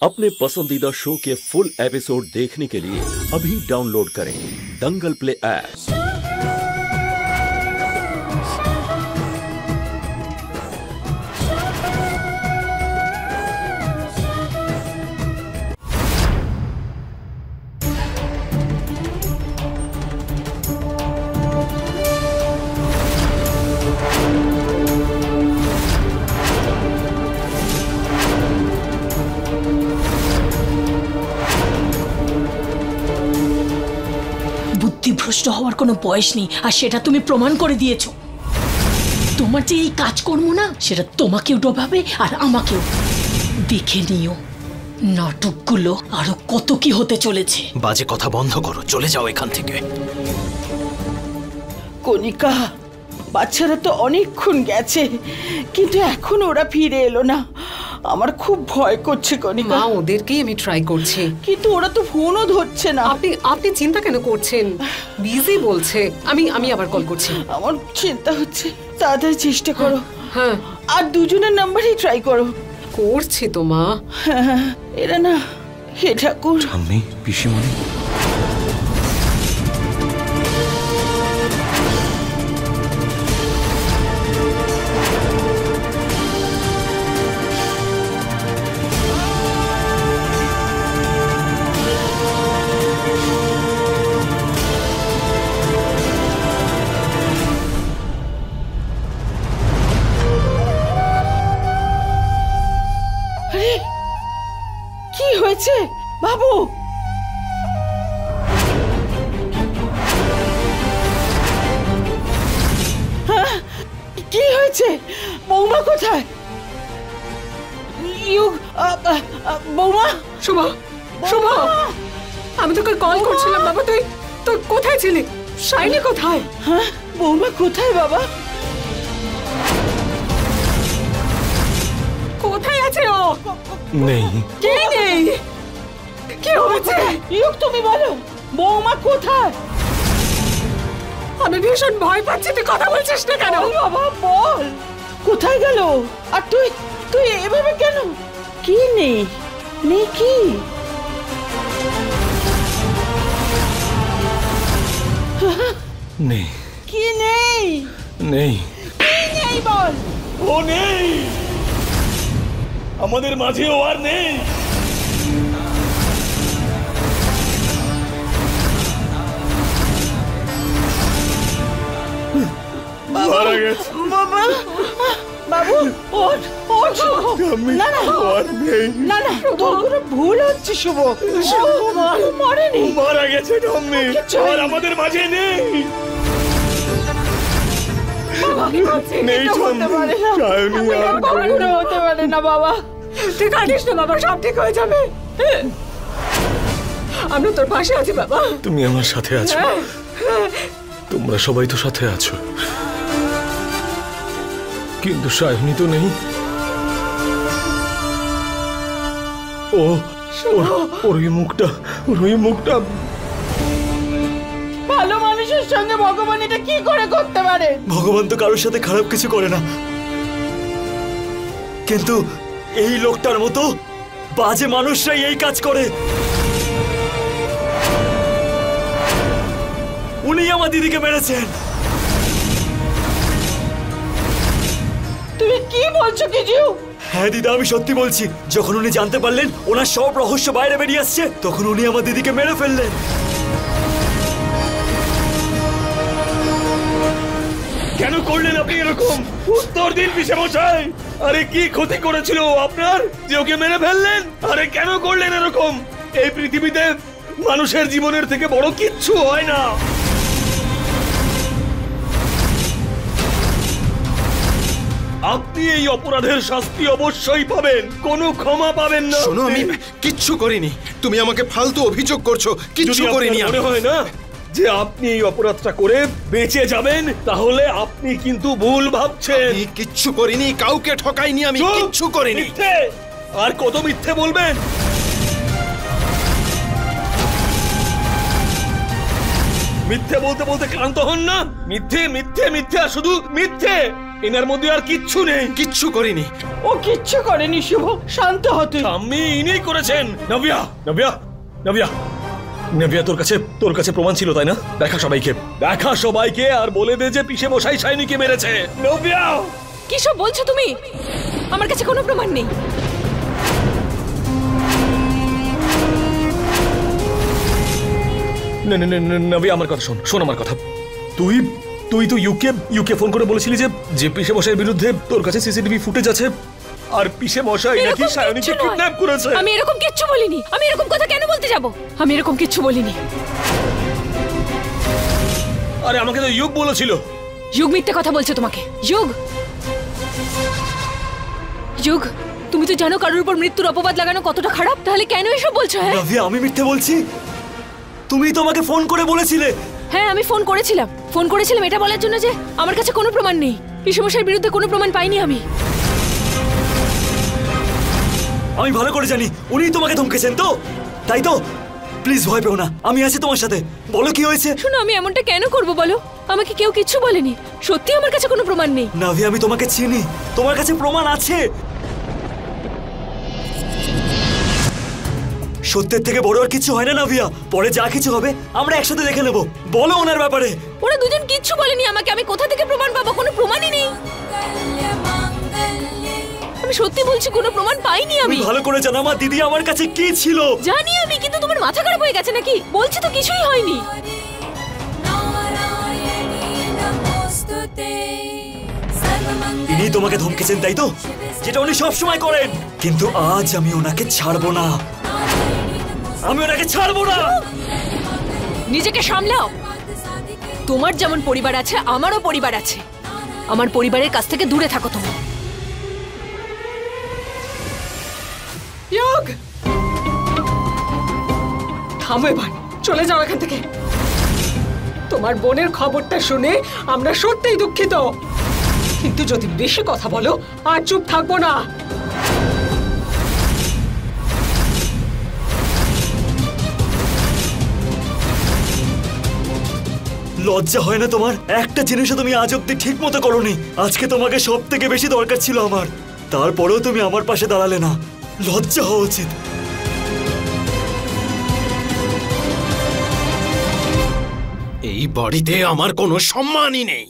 अपने पसंदीदा शो के फुल एपिसोड देखने के लिए अभी डाउनलोड करें दंगल प्ले ऐप। বুদ্ধিভ্রষ্ট হওয়ার কোনো বয়স নেই, আর সেটা তুমি প্রমাণ করে দিয়েছো। তোমার যে এই কাজকর্ম না, সেটা তোমাকেও ডোবাবে আর আমাকেও। দেখে নিও নাটকগুলো আরো কত কি হতে চলেছে। বাজে কথা বন্ধ করো, চলে যাও এখান থেকে। কণিকা, বাচ্চারা তো অনেকক্ষণ গেছে, কিন্তু এখন ওরা ফিরে এলো না। আমার খুব ভয় করছে কণিকা। মা, ওদেরকেই আমি ট্রাই করছি, কিন্তু ওরা তো ফোনও ধরছে না। আপনি চিন্তা কেন করছেন? বিজি বলছে। আমি আবার কল করছি। আমার চিন্তা হচ্ছে, তাড়াতাড়ি চেষ্টা করো। হ্যাঁ, আর দুজনের নাম্বারই ট্রাই করো। করছি তো মা। হ্যাঁ, এরা না, হে ঠাকুর। ঠাম্মি, পিসিমণি, কি হয়েছে বাবু? হ্যাঁ, কি হয়েছে? বৌমা কোথায়? বৌমা, শুভ, শুভ, আমি তোকে কল করছিলাম বাবা। তুই কোথায় ছিলি? শাইনি কোথায়? হ্যাঁ, বৌমা কোথায় বাবা? কোথায় আছে ও? নেই। কে নেই? কি হয়েছে? তুমি বলো, বৌমা কোথায়? আমি ভীষণ ভয় পাচ্ছি। তুই কথা বলছিস না কেন? বাবা বল, কোথায় গেল? আর তুই এভাবে কেন? কি নেই? নেই কি? নেই। কি নেই? নেই। কি নেই বল? ও নেই, আমাদের মাঝে ও আর নেই। মারা গেছে বাবা। বাবু ওঠ, ওঠ। না না, ও আর নেই। না না, তোর কোনো ভুল হচ্ছে শুভ। মরেনি, মারা গেছে ঠাম্মি, আর আমাদের মাঝে নেই। নেই ঠাম্মি, সায়নী আর কখনো হতে পারে না বাবা। তুই কাঁদিস না বাবা, সব ঠিক হয়ে যাবে। আমরা তোর পাশে আছি বাবা। তুমি আমার সাথে আছো, তোমরা সবাই তো সাথে আছো, কিন্তু সায়নী তো নেই। ওর ওই মুখটা ভালো মানুষের সঙ্গে ভগবান এটা কি করে করতে পারে? ভগবান তো কারোর সাথে খারাপ কিছু করে না, কিন্তু এই লোকটার মতো বাজে মানুষরাই এই কাজ করে। উনি আমার দিদিকে মেরেছেন। তুমি কি বলছো কিছু? হ্যাঁ দিদা, আমি সত্যি বলছি। যখন উনি জানতে পারলেন ওনার সব রহস্য বাইরে বেরিয়ে আসছে, তখন উনি আমার দিদিকে মেরে ফেললেন। কেন করলেন আপনি এরকম? উত্তর দিন পিসেমশাই। আরে কি ক্ষতি করেছিল আপনার যে ওকে মেরে ফেললেন? আরে কেন করলেন এরকম? এই পৃথিবীতে মানুষের জীবনের থেকে বড় কিচ্ছু হয় না। আপনি এই অপরাধের শাস্তি অবশ্যই পাবেন, কোনো ক্ষমা পাবেন না। শোনো, আমি কিচ্ছু করিনি। তুমি আমাকে ফালতু অভিযোগ করছো। কিচ্ছু করিনি। মনে হয় না যে আপনি এই অপরাধটা করে বেঁচে যাবেন, তাহলে আপনি কিন্তু ভুল ভাবছেন। আমি কিচ্ছু করিনি, কাউকে ঠকাইনি, আমি কিচ্ছু করিনি। আর কত মিথ্যে বলবেন? মিথ্যে বলতে বলতে ক্লান্ত হন না? মিথ্যে মিথ্যে মিথ্যে, শুধু মিথ্যে। এনার মধ্যে আর কিচ্ছু নেই। কিচ্ছু করিনি। ও কিচ্ছু করেনি শুভ, শান্ত হ তুই। ঠাম্মি ইনি করেছেন। নভিয়া নভিয়া নভিয়া নভিয়া, তোর কাছে প্রমাণ ছিল তাই না? দেখা সবাইকে আর বলে দে যে পিসে মশাই শাইনিকে মেরেছে। নভিয়া, কি সব বলছো তুমি? আমার কাছে কোনো প্রমাণ নেই। নভিয়া আমার কথা শোন আমার কথা। তুই তো ইউকে ফোন করে বলেছিলি যে পিসে মশাইয়ের বিরুদ্ধে তোর কাছে সিসিটিভি ফুটেজ আছে, আর পিসে মশাই নাকি শায়নিকে কিডন্যাপ করেছে। আমি এরকম কিচ্ছু বলিনি। আমি এরকম কথা কেন বলতে যাব? আমি এরকম কিচ্ছু বলিনি। আরে আমাকে তো ইউক বলেছিল। যুগ মিথ্যে কথা বলছে তোমাকে। যুগ, তুমি তো জানো কারোর উপর মৃত্যুর অপবাদ লাগানো কতটা খারাপ। তাহলে কেন এসব বলছো? হ্যাঁ নাভিয়া, আমি মিথ্যে বলছি? তুমি তো আমাকে ফোন করে বলেছিলে। হ্যাঁ, আমি ফোন করেছিলাম এটা বলার জন্য যে আমার কাছে কোনো প্রমাণ নেই। পিসেমশাইয়ের বিরুদ্ধে কোনো প্রমাণ পাইনি আমি। আমি ভালো করে জানি উনি তোমাকে ধমকেছেন, তো তাই তো প্লিজ ভয় পেও না, আমি আছি তোমার সাথে। বলো কি হয়েছে? শোনো, আমি এমনটা কেন করব বলো? আমাকে কেউ কিচ্ছু বলেনি। সত্যি আমার কাছে কোনো প্রমাণ নেই। নাভিয়া, আমি তোমাকে চিনি, তোমার কাছে প্রমাণ আছে। সত্যের থেকে বড় আর কিছু হয় না নাভিয়া। পরে যা কিছু হবে আমরা একসাথে দেখে নেব। বলো ওনার ব্যাপারে। ওরা দুজন কিচ্ছু বলেনি আমাকে। আমি কোথা থেকে প্রমাণ পাবো? কোনো প্রমাণই নেই। আমি সত্যি বলছি, কোনো প্রমাণ পাইনি আমি। ভালো করে জানো আমার দিদি আমার কাছে কি ছিল। জানি আমি, কিন্তু তোমার মাথা খারাপ হয়ে গেছে নাকি? বলছি তো কিছুই হয়নি। ইনি তোমাকে ধমকেছেন তাই তো, যেটা উনি সব সময় করেন। কিন্তু আজ আমি ওনাকে ছাড়বো না। নিজেকে সামলাও। তোমার যেমন পরিবার আছে, আমারও পরিবার আছে। আমার পরিবারের কাছ থেকে দূরে থাকো তুমি। থামো এবার, চলে যাও এখান থেকে। তোমার বোনের খবরটা শুনে আমরা সত্যিই দুঃখিত, কিন্তু যদি বেশি কথা বলো আর চুপ থাকবো না। লজ্জা হয় না তোমার? একটা জিনিসও তুমি আজ অব্দি ঠিক মতো করোনি। আজকে তোমাকে সব থেকে বেশি দরকার ছিল আমার, তারপরেও তুমি আমার পাশে দাঁড়ালে না। লজ্জা হওয়া উচিত। এই বাড়িতে আমার কোনো সম্মানই নেই।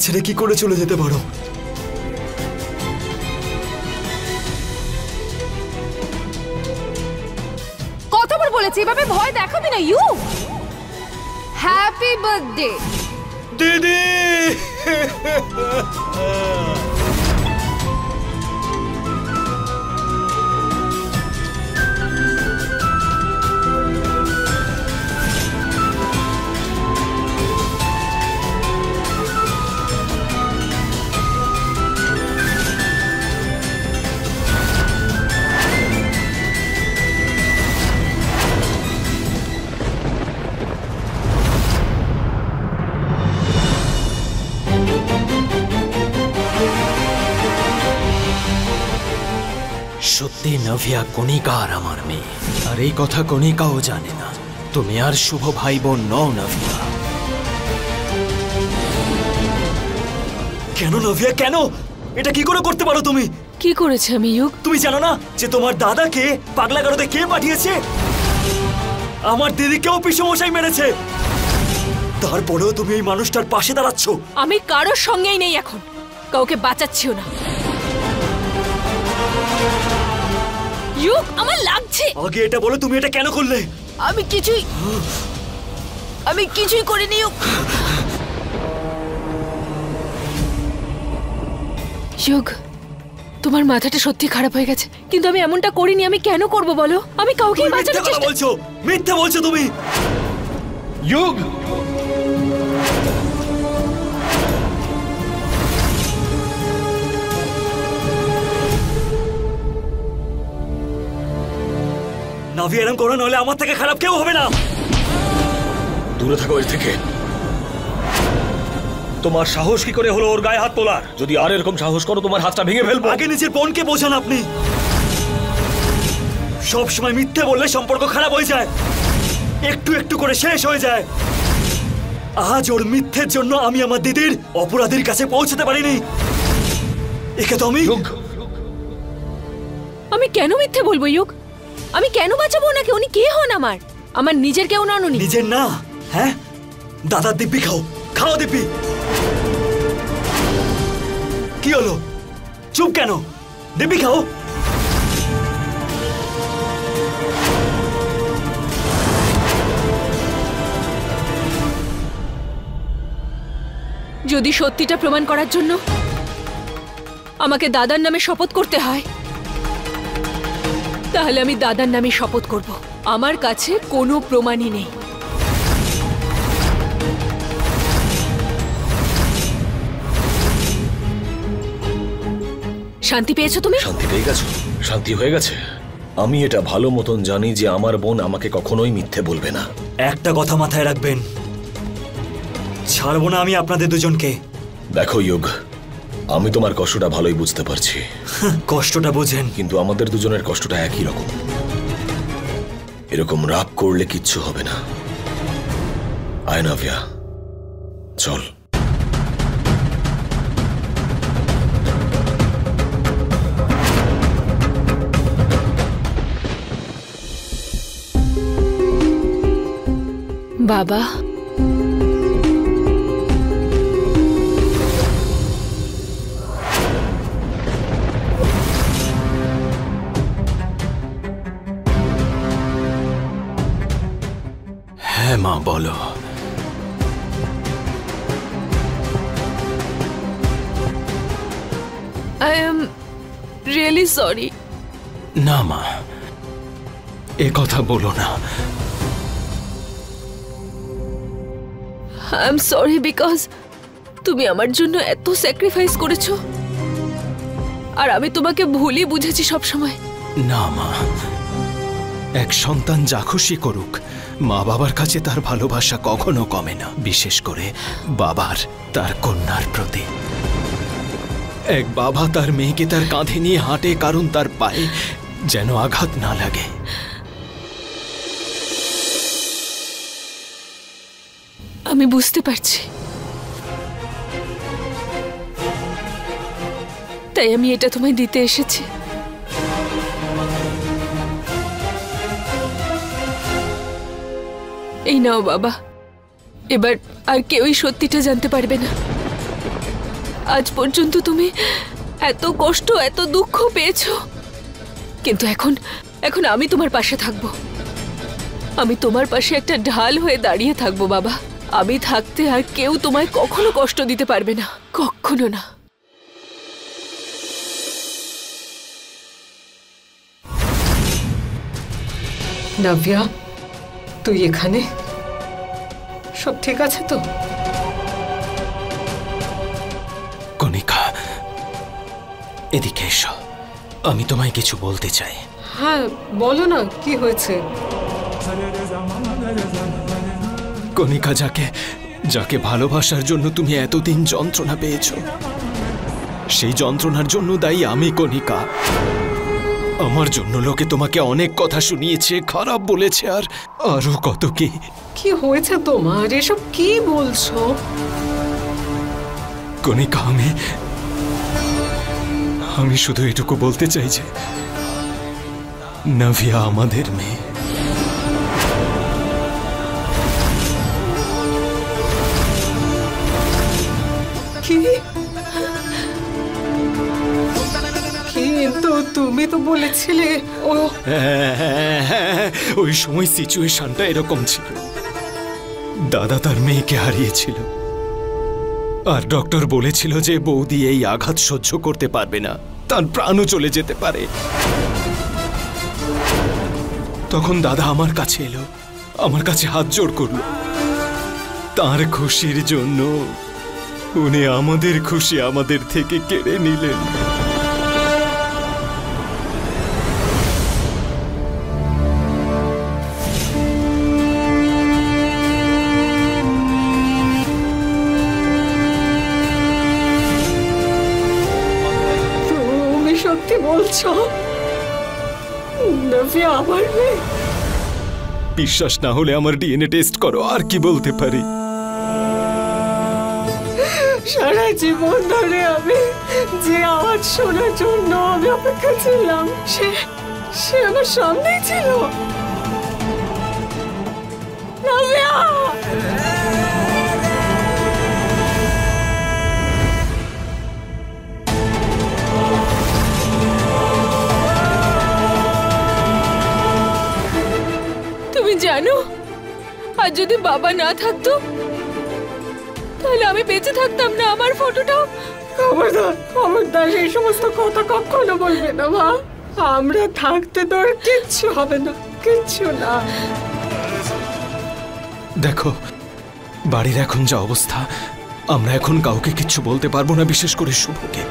আমায় ছেড়ে কি করে চলে যেতে পারো? কতবার বলেছি এভাবে ভয় দেখাবি না ইউ। হ্যাপি বার্থডে দিদি। সত্যি নভিয়া কণিকার আমার মেয়ে, আর এই কথা কণিকাও জানে না। তুমি আর শুভ ভাই বোন নও নভিয়া। কেন নভিয়া, কেন? এটা কি করে করতে পারো তুমি? কি করেছে আমি ইউক? তুমি জানো না যে তোমার দাদাকে পাগলাগারদে কে পাঠিয়েছে? আমার দিদিকেও পিসমশাই মেরেছে। তারপরেও তুমি এই মানুষটার পাশে দাঁড়াচ্ছ। আমি কারোর সঙ্গেই নেই এখন, কাউকে বাঁচাচ্ছিও না। ইউক, আমার লাগছে। আগে এটা বলো, তুমি এটা কেন করলে? আমি কিছুই করিনি ইউক। ইউক, তোমার মাথাটা সত্যি খারাপ হয়ে গেছে, কিন্তু আমি এমনটা করিনি। আমি কেন করব বলো? আমি কাউকে বাঁচানোর চেষ্টা বলছো, মিথ্যা বলছো তুমি। ইউক, নাভি এরকম করো, নইলে আমার থেকে খারাপ কেউ হবে না। দূরে থাকো এর থেকে। তোমার সাহস কি করে হলো ওর গায়ে হাত তোলার? যদি আর এরকম সাহস করো তোমার হাতটা ভেঙে ফেলবো। আগে নিজের বোনকে বোঝান আপনি। সব সময় মিথ্যে বললে সম্পর্ক খারাপ হয়ে যায়, একটু একটু করে শেষ হয়ে যায়। আজ ওর মিথ্যের জন্য আমি আমার দিদির অপরাধীর কাছে পৌঁছতে পারিনি। একে তো আমি কেন মিথ্যে বলবো ইউক? আমি কেন বাঁচাবো ওনাকে? উনি কে হন আমার? আমার নিজের কেউ নন উনি। নিজের না? হ্যাঁ, দাদার দিব্যি খাও, খাও দিব্যি। কি হলো, চুপ কেন? দিব্যি খাও। যদি সত্যিটা প্রমাণ করার জন্য আমাকে দাদার নামে শপথ করতে হয়, তাহলে আমি দাদার নামে শপথ করব। আমার কাছে কোনো প্রমাণই নেই। শান্তি পেয়েছো তুমি? শান্তি পেয়ে গেছো? শান্তি হয়ে গেছে? আমি এটা ভালো মতন জানি যে আমার বোন আমাকে কখনোই মিথ্যে বলবে না। একটা কথা মাথায় রাখবেন, ছাড়বো না আমি আপনাদের দুজনকে। দেখো ইয়োগ, আমি তোমার কষ্টটা ভালোই বুঝতে পারছি। কষ্টটা বোঝেন, কিন্তু আমাদের দুজনের কষ্টটা একই রকম। এরকম রাগ করলে কিচ্ছু হবে না। আয় নাভিয়া, চল। বাবা, হ্যাঁ মা, বলো। I am really sorry. না মা, এ কথা বলো না। I am sorry because তুমি আমার জন্য এত স্যাক্রিফাইস করেছো, আর আমি তোমাকে ভুলই বুঝেছি সব সময়। না মা, এক সন্তান যা খুশি করুক, মা বাবার কাছে তার ভালোবাসা কখনো কমে না, বিশেষ করে বাবার তার কন্যার প্রতি। এক বাবা তার মেয়েকে তার কাঁধে নিয়ে হাঁটে কারণ তার পায়ে যেন আঘাত না লাগে। আমি বুঝতে পারছি, তাই আমি এটা তোমায় দিতে এসেছি। এই নাও বাবা, এবার আর কেউই সত্যিটা জানতে পারবে না। আজ পর্যন্ত তুমি এত কষ্ট এত দুঃখ পেয়েছো, কিন্তু এখন আমি তোমার পাশে থাকবো। আমি তোমার পাশে একটা ঢাল হয়ে দাঁড়িয়ে থাকবো বাবা। আমি থাকতে আর কেউ তোমায় কখনো কষ্ট দিতে পারবে না, কখনো না। নাভিয়া, তুই এখানে? সব ঠিক আছে তো? কণিকা, এদিকে এসো, আমি তোমায় কিছু বলতে চাই। হ্যাঁ বলো না, কি হয়েছে? কণিকা, যাকে ভালোবাসার জন্য তুমি এতদিন যন্ত্রণা পেয়েছো, সেই যন্ত্রণার জন্য দায়ী আমি কণিকা। আমার জন্য লোকে তোমাকে অনেক কথা শুনিয়েছে, খারাপ বলেছে, আর আরো কত কি। কি হয়েছে তোমার? এসব কি বলছো? কণিকা, আমি শুধু এটুকু বলতে চাই যে নাভিয়া আমাদের মেয়ে। কিন্তু তুমি তো বলেছিলে ও। ওই সময় সিচুয়েশনটা এরকম ছিল, দাদা তার মেয়েকে হারিয়েছিল, আর ডক্টর বলেছিল যে বৌদি এই আঘাত সহ্য করতে পারবে না, তার প্রাণও চলে যেতে পারে। তখন দাদা আমার কাছে এলো, আমার কাছে হাত জোড় করলো। তার খুশির জন্য উনি আমাদের খুশি আমাদের থেকে কেড়ে নিলেন। তুমি সত্যি বলছো? নাভিয়া আমার মেয়ে? বিশ্বাস না হলে আমার ডিএনএ টেস্ট করো, আর কি বলতে পারি। সারা জীবন ধরে আমি যে আওয়াজ শোনার জন্য আমি অপেক্ষা ছিলাম, সে আমার সামনেই ছিল। নাভিয়া! তুমি জানো, আর যদি বাবা না থাকতো তাহলে আমি বেঁচে থাকতাম না। আমার ফটোটাও। খবরদার এই সমস্ত কথা কখনো বলবে না মা। আমরা থাকতে তোর কিচ্ছু হবে না, কিচ্ছু না। দেখো, বাড়ির এখন যা অবস্থা, আমরা এখন কাউকে কিচ্ছু বলতে পারবো না, বিশেষ করে শুভকে।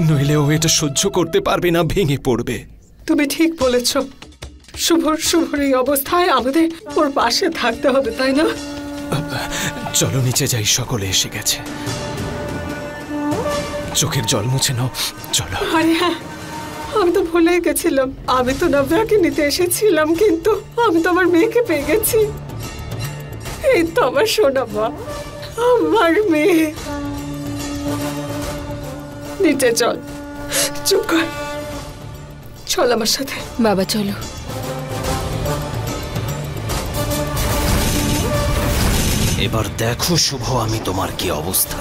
নইলে ও এটা সহ্য করতে পারবে না, ভেঙে পড়বে। তুমি ঠিক বলেছ। শুভর এই অবস্থায় আমাদের ওর পাশে থাকতে হবে, তাই না? চলো নিচে যাই, সকলে এসে গেছে। চোখের জল মুছে নাও, চলো। আরে হ্যাঁ, আমি তো ভুলে গেছিলাম। আমি তো নাভিয়াকে নিতে এসেছিলাম, কিন্তু আমি তো আমার মেয়েকে পেয়ে গেছি। এই তো আমার সোনা মা, আমার মেয়ে। নিচে চল। চুপ কর, চল আমার সাথে। বাবা চলো। এবার দেখো শুভ, আমি তোমার কি অবস্থা।